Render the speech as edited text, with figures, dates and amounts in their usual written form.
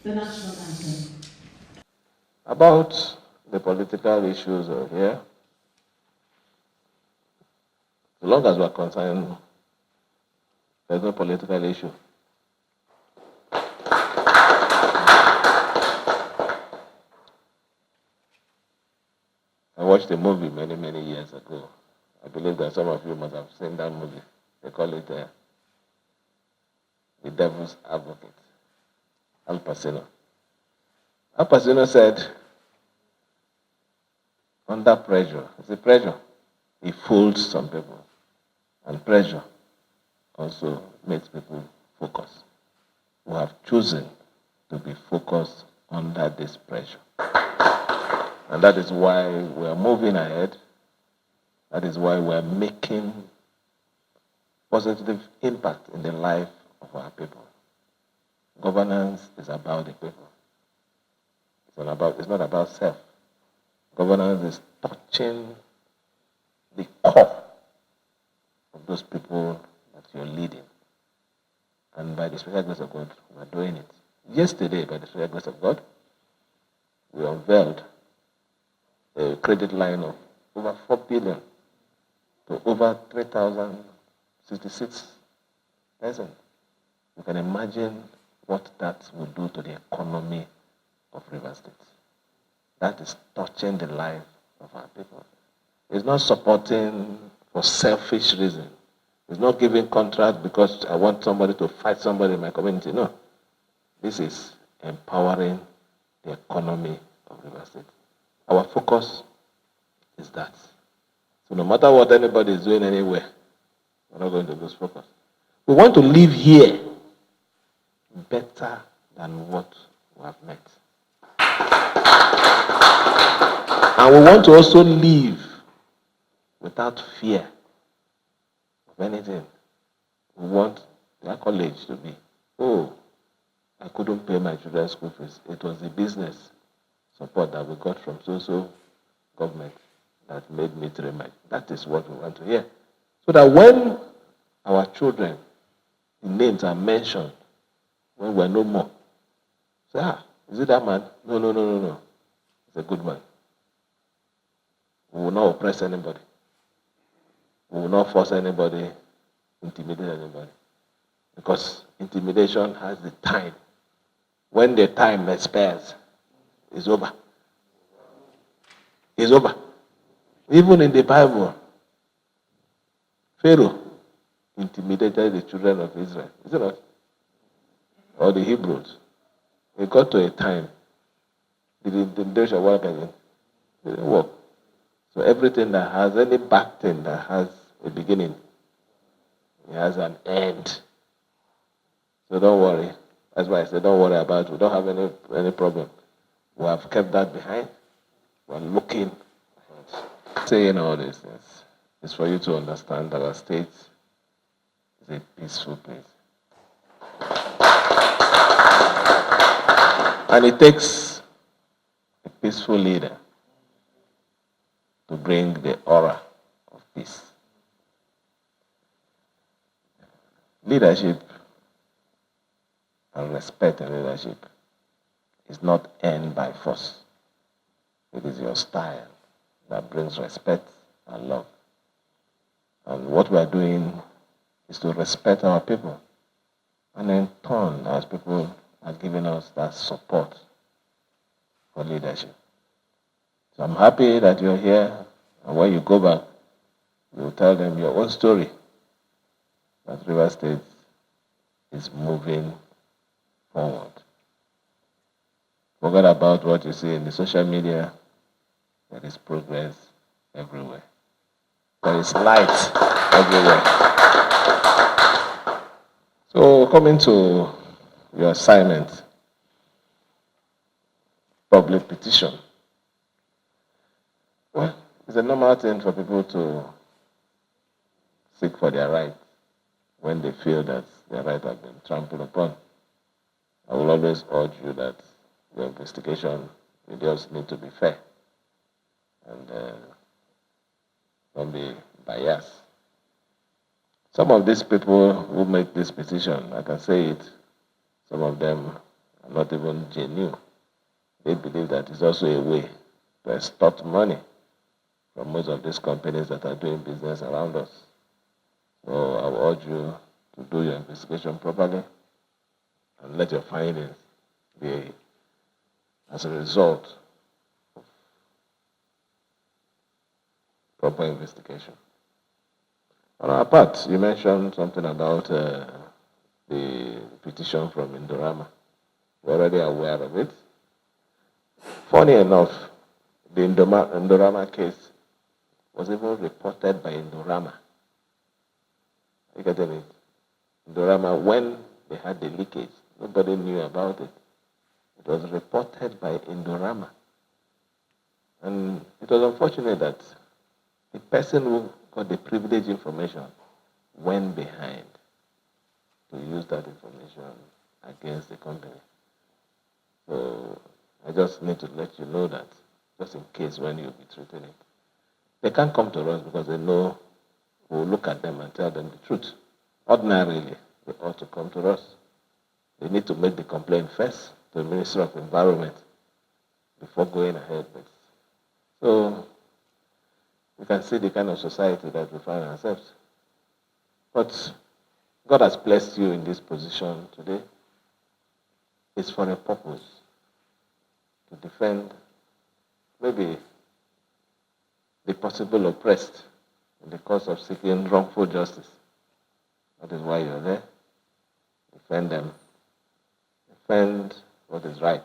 The national anthem. About the political issues here, as long as we're concerned, there's no political issue. I watched a movie many, many years ago. I believe that some of you must have seen that movie. They call it The Devil's Advocate. Al Pacino. Al Pacino said, under pressure, it's a pressure, he fools some people. And pressure also makes people focus. We have chosen to be focused under this pressure. And that is why we're moving ahead. That is why we're making positive impact in the life of our people. Governance is about the people. It's not about self. Governance is touching the core of those people that you're leading. And by the special grace of God, we're doing it. Yesterday, by the special grace of God, we unveiled a credit line of over 4 billion to over 3,066 persons. You can imagine what that would do to the economy of Rivers State. That is touching the life of our people. It's not supporting for selfish reasons. It's not giving contract because I want somebody to fight somebody in my community. No. This is empowering the economy of Rivers State. Our focus is that. So no matter what anybody is doing anywhere, we're not going to lose focus. We want to live here better than what we have met. And we want to also live without fear of anything. We want the accolade to be, oh, I couldn't pay my children's school fees. It was the business support that we got from so government that made me to remind. That is what we want to hear. So that when our children, the names are mentioned, when we're no more, say, is it that man? No. He's a good man. We will not oppress anybody. We will not force anybody, intimidate anybody. Because intimidation has the time. When the time expires, it's over. It's over. Even in the Bible, Pharaoh intimidated the children of Israel. Is it not? Or the Hebrews. It got to a time. The intimidation work again. It didn't work. So everything that has any back thing that has a beginning, it has an end. So don't worry. That's why I said don't worry about it. We don't have any problem. We have kept that behind. We're looking ahead. Saying all these things is for you to understand that our state is a peaceful place. And it takes a peaceful leader to bring the aura of peace. Leadership and respect in leadership is not earned by force. It is your style that brings respect and love. And what we are doing is to respect our people. And in turn, as people are giving us that support for leadership. So I'm happy that you're here, and when you go back, you'll tell them your own story, that Rivers State is moving forward. Forget about what you see in the social media. There is progress everywhere. There is light everywhere. So coming to your assignment, public petition. Well, it's a normal thing for people to seek for their right when they feel that their right has been trampled upon. I will always urge you that your investigation will just need to be fair and don't be biased. Some of these people who make this petition, I can say it, some of them are not even genuine. They believe that it's also a way to extort money from most of these companies that are doing business around us. So I will urge you to do your investigation properly and let your findings be as a result of proper investigation. On our part, you mentioned something about the petition from Indorama. We're already aware of it. Funny enough, the Indorama case was even reported by Indorama. You getting it? Indorama, when they had the leakage, nobody knew about it. It was reported by Indorama. And it was unfortunate that the person who got the privileged information went behind to use that information against the company. So I just need to let you know that, just in case when you'll be treating it. They can't come to us because they know we'll look at them and tell them the truth. Ordinarily, they ought to come to us. They need to make the complaint first to the Ministry of Environment before going ahead with. So we can see the kind of society that we find ourselves. But God has placed you in this position today. It's for a purpose, to defend maybe the possible oppressed in the cause of seeking wrongful justice. That is why you're there. Defend them. Defend what is right.